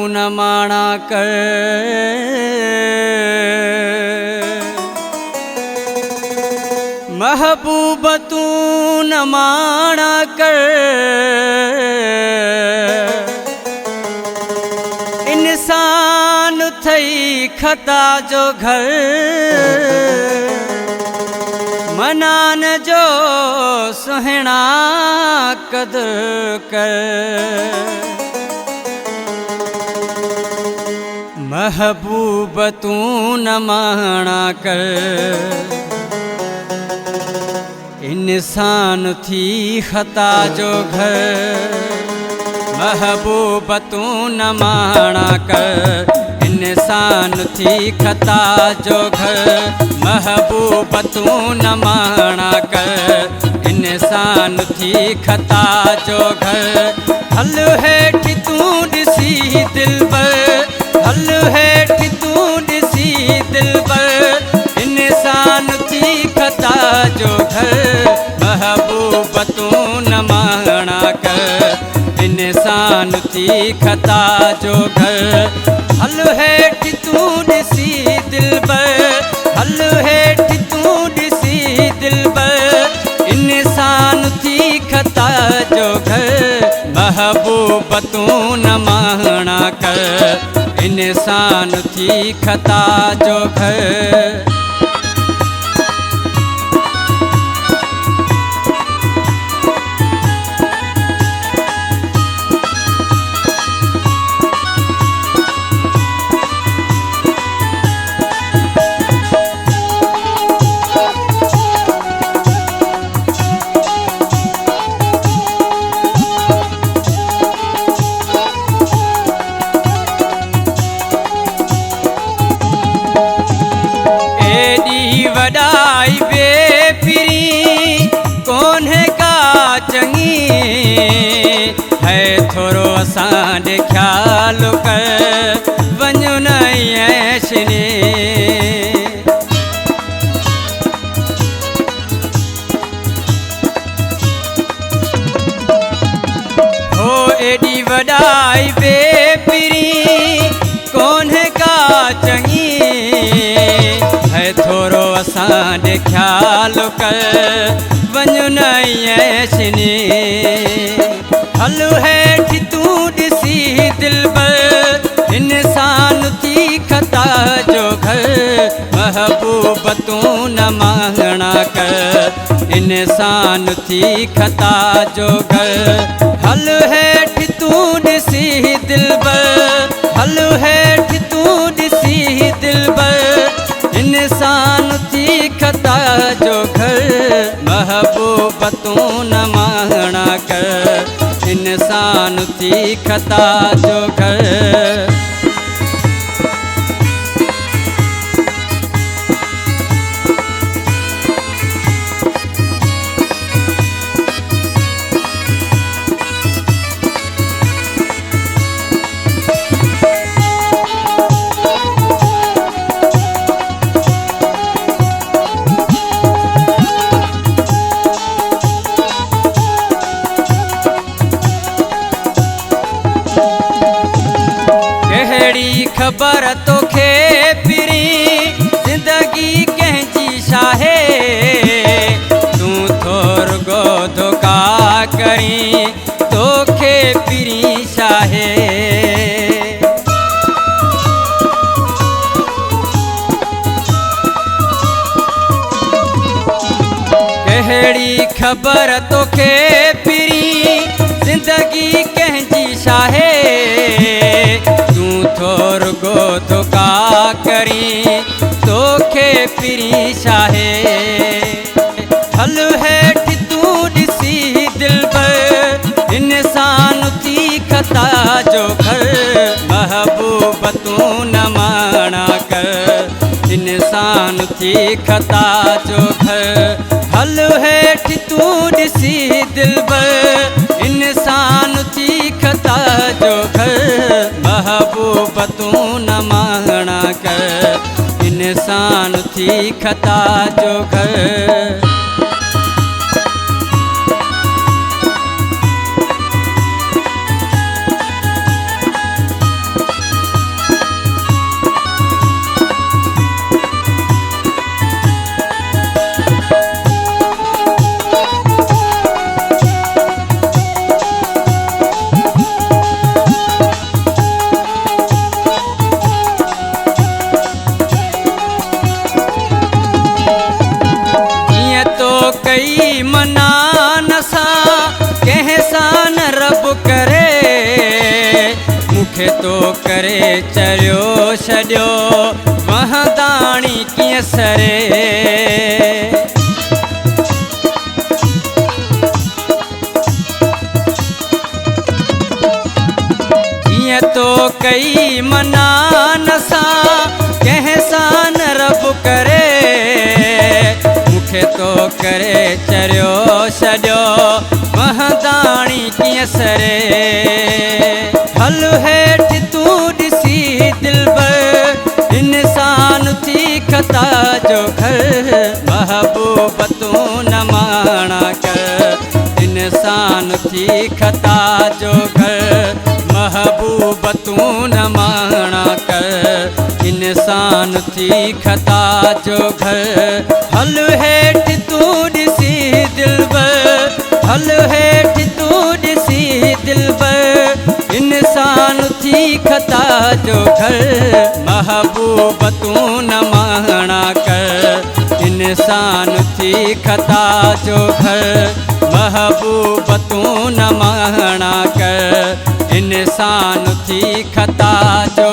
न माणा कर, महबूब तू न माणा कर। इंसान थई खता जो घर, मनान जो सुहिणा कदर कर। महबूब तू न माणा कर, इंसान थी खता जो घर। महबूब तू न माणा कर, इंसान थी खता जो घर। महबूब तू न माणा कर, इंसान थी खता जो घर। हल हेठ तू ॾिसी दिलबर, हल हेठ तू ॾिसी दिलबर, इंसान थी खता जो घर। महबूब तू न माणा कर, इंसान थी खता जो घर। हल हेठ तू ॾिसी दिलबर, हल हेठ तू ॾिसी दिलबर, इंसान थी खता जो घर। महबूब तू न माणा कर, इंसान थी खता जो घर। वडाई बेफिरी कोन्हे का चंगी है, थोरो असां ॾे ख्याल कर वञो न ऐशनी। हो एॾी वडाई बेफिरी कोन्हे का चंगी है, थोरो असां ॾे ख्याल कर वञो न ऐशनी। हल हेठ तू ॾिसी दिलबर, इंसान थी खता जो घर। महबूब तू न माणा कर, इंसान थी खता जो घर। हल हेठ तू ॾिसी दिलबर, हल हेठ तू ॾिसी दिलबर, इंसान थी खता जो घर। महबूब तू न माणा कर, इंसान थी खता जो घर। ख़बर तोखे पिरी ज़िंदगी कंहिंजी छाहे, तूं थोरगो धोखा करी तोखे पिरी छाहे। कहिड़ी ख़बर तोखे पिरी ज़िंदगी कंहिंजी छाहे, थोरगो धोखा करी तोखे पिरी छाहे। हल हेठ तू ॾिसी दिलबर, इंसान थी खता जो घर। महबूब तू न माणा कर, इंसान थी खता जो घर। हल हेठ तू ॾिसी दिलबर, इंसान थी खता जो घर। महबूब तू न माणा कर, इंसान थी खता जो घर। कई मना नसा कंहिं सां न रब करे मूंखे तो करे चरियो छॾियो वहदाणी कीअं सरे कीअं तो कई मना नसा कंहिं सां न रब करे मूंखे तो करे चरियो छॾियो वहदाणी कीअं सरे हल हेठि तूं ॾिसी दिलबर इंसान थी खता जो घर महबूब तूं न माणा कर इंसान थी खता जो घर महबूब तूं न माणा कर इंसान थी खता जो घर हल हेठि तूं ॾिसी दिलबर हल हेठि तूं ॾिसी दिलबर इंसान थी खता जो घर महबूब तूं न माणा कर इंसान थी खता जो घर महबूब तूं न माणा कर इंसान थी खता जो